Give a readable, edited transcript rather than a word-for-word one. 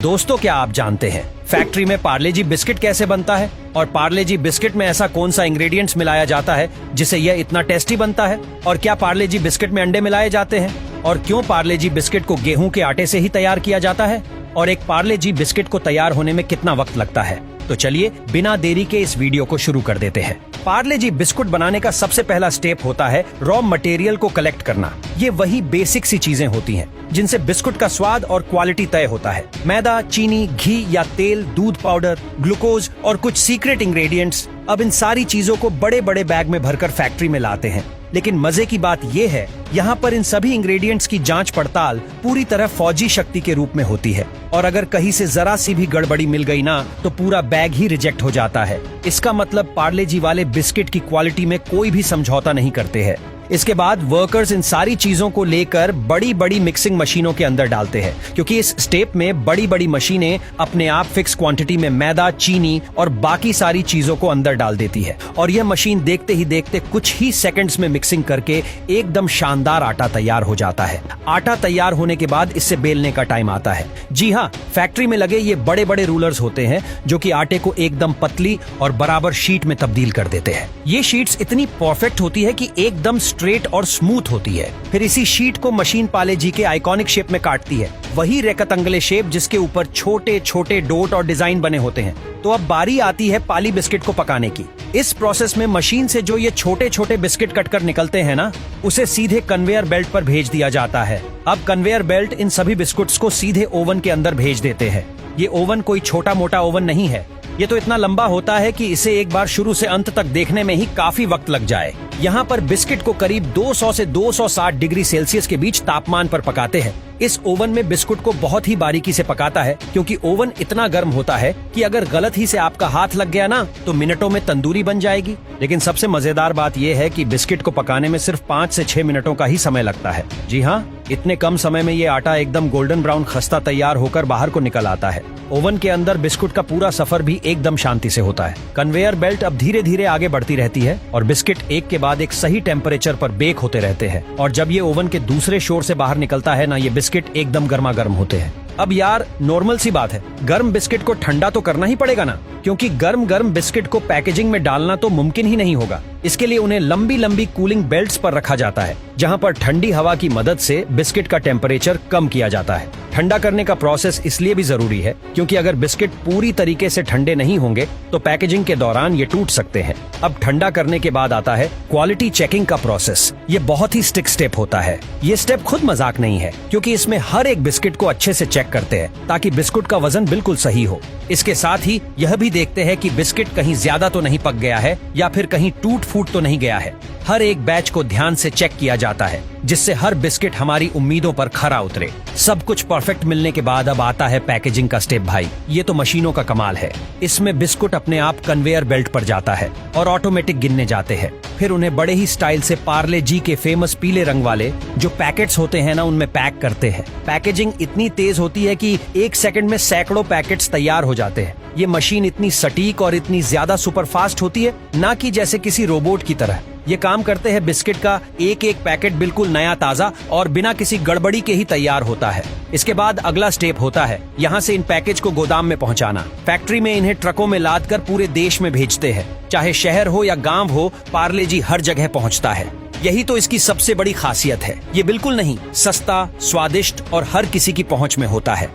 दोस्तों, क्या आप जानते हैं फैक्ट्री में पार्ले जी बिस्किट कैसे बनता है और पार्ले जी बिस्किट में ऐसा कौन सा इंग्रेडिएंट्स मिलाया जाता है जिससे यह इतना टेस्टी बनता है? और क्या पार्ले जी बिस्किट में अंडे मिलाए जाते हैं? और क्यों पार्ले जी बिस्किट को गेहूं के आटे से ही तैयार किया जाता है? और एक पार्ले जी बिस्किट को तैयार होने में कितना वक्त लगता है? तो चलिए बिना देरी के इस वीडियो को शुरू कर देते हैं। पार्ले जी बिस्कुट बनाने का सबसे पहला स्टेप होता है रॉ मटेरियल को कलेक्ट करना। ये वही बेसिक सी चीजें होती हैं जिनसे बिस्कुट का स्वाद और क्वालिटी तय होता है। मैदा, चीनी, घी या तेल, दूध पाउडर, ग्लूकोज और कुछ सीक्रेट इंग्रेडिएंट्स। अब इन सारी चीजों को बड़े बड़े बैग में भरकर फैक्ट्री में लाते हैं। लेकिन मजे की बात यह है, यहाँ पर इन सभी इंग्रेडिएंट्स की जांच पड़ताल पूरी तरह फौजी शक्ति के रूप में होती है और अगर कहीं से जरा सी भी गड़बड़ी मिल गई ना तो पूरा बैग ही रिजेक्ट हो जाता है। इसका मतलब पार्ले जी वाले बिस्किट की क्वालिटी में कोई भी समझौता नहीं करते हैं। इसके बाद वर्कर्स इन सारी चीजों को लेकर बड़ी बड़ी मिक्सिंग मशीनों के अंदर डालते हैं, क्योंकि इस स्टेप में बड़ी बड़ी मशीनें अपने आप फिक्स क्वांटिटी में मैदा, चीनी और बाकी सारी चीजों को अंदर डाल देती है और यह मशीन देखते ही देखते कुछ ही सेकंड्स में मिक्सिंग करके एकदम शानदार आटा तैयार हो जाता है। आटा तैयार होने के बाद इससे बेलने का टाइम आता है। जी हाँ, फैक्ट्री में लगे ये बड़े बड़े रूलर्स होते हैं जो कि आटे को एकदम पतली और बराबर शीट में तब्दील कर देते हैं। ये शीट्स इतनी परफेक्ट होती है कि एकदम स्ट्रेट और स्मूथ होती है। फिर इसी शीट को मशीन पार्ले जी के आइकॉनिक शेप में काटती है, वही रेक्टेंगुलर शेप जिसके ऊपर छोटे छोटे डॉट और डिजाइन बने होते हैं। तो अब बारी आती है पाली बिस्किट को पकाने की। इस प्रोसेस में मशीन से जो ये छोटे छोटे बिस्किट कटकर निकलते हैं ना, उसे सीधे कन्वेयर बेल्ट पर भेज दिया जाता है। अब कन्वेयर बेल्ट इन सभी बिस्कुट्स को सीधे ओवन के अंदर भेज देते हैं। ये ओवन कोई छोटा मोटा ओवन नहीं है, ये तो इतना लंबा होता है कि इसे एक बार शुरू से अंत तक देखने में ही काफी वक्त लग जाए। यहाँ पर बिस्किट को करीब 200 से 260 डिग्री सेल्सियस के बीच तापमान पर पकाते हैं। इस ओवन में बिस्कुट को बहुत ही बारीकी से पकाता है, क्योंकि ओवन इतना गर्म होता है कि अगर गलत ही से आपका हाथ लग गया ना तो मिनटों में तंदूरी बन जाएगी। लेकिन सबसे मजेदार बात यह है कि बिस्किट को पकाने में सिर्फ 5 से 6 मिनटों का ही समय लगता है। जी हाँ, इतने कम समय में ये आटा एकदम गोल्डन ब्राउन खस्ता तैयार होकर बाहर को निकल आता है। ओवन के अंदर बिस्कुट का पूरा सफर भी एकदम शांति से होता है। कन्वेयर बेल्ट अब धीरे धीरे आगे बढ़ती रहती है और बिस्किट एक के बाद एक सही टेम्परेचर पर बेक होते रहते हैं और जब ये ओवन के दूसरे शोर से बाहर निकलता है ना, ये बिस्किट एकदम गर्मा गर्म होते हैं। अब यार नॉर्मल सी बात है, गर्म बिस्किट को ठंडा तो करना ही पड़ेगा ना, क्योंकि गर्म गर्म बिस्किट को पैकेजिंग में डालना तो मुमकिन ही नहीं होगा। इसके लिए उन्हें लंबी लंबी कूलिंग बेल्ट्स पर रखा जाता है, जहां पर ठंडी हवा की मदद से बिस्किट का टेम्परेचर कम किया जाता है। ठंडा करने का प्रोसेस इसलिए भी जरूरी है क्योंकि अगर बिस्किट पूरी तरीके से ठंडे नहीं होंगे तो पैकेजिंग के दौरान ये टूट सकते हैं। अब ठंडा करने के बाद आता है क्वालिटी चेकिंग का प्रोसेस। ये बहुत ही स्टिक स्टेप होता है। ये स्टेप खुद मजाक नहीं है, क्योंकि इसमें हर एक बिस्किट को अच्छे से चेक करते हैं ताकि बिस्कुट का वजन बिल्कुल सही हो। इसके साथ ही यह भी देखते हैं कि बिस्किट कहीं ज्यादा तो नहीं पक गया है या फिर कहीं टूट फूट तो नहीं गया है। हर एक बैच को ध्यान से चेक किया जाता है जिससे हर बिस्किट हमारी उम्मीदों पर खरा उतरे। सब कुछ परफेक्ट मिलने के बाद अब आता है पैकेजिंग का स्टेप। भाई, ये तो मशीनों का कमाल है। इसमें बिस्कुट अपने आप कन्वेयर बेल्ट पर जाता है और ऑटोमेटिक गिनने जाते हैं। फिर उन्हें बड़े ही स्टाइल से पार्ले जी के फेमस पीले रंग वाले जो पैकेट्स होते हैं ना, उनमें पैक करते हैं। पैकेजिंग इतनी तेज होती है कि 1 सेकंड में सैकड़ों पैकेट्स तैयार हो जाते हैं। ये मशीन इतनी सटीक और इतनी ज्यादा सुपरफास्ट होती है, ना कि जैसे किसी रोबोट की तरह। ये काम करते हैं बिस्किट का एक एक पैकेट बिल्कुल नया ताजा और बिना किसी गड़बड़ी के ही तैयार होता है। इसके बाद अगला स्टेप होता है यहाँ से इन पैकेज को गोदाम में पहुँचाना। फैक्ट्री में इन्हें ट्रकों में लाद कर पूरे देश में भेजते हैं। चाहे शहर हो या गाँव हो, पार्ले जी हर जगह पहुँचता है। यही तो इसकी सबसे बड़ी खासियत है। ये बिल्कुल नहीं, सस्ता, स्वादिष्ट और हर किसी की पहुँच में होता है।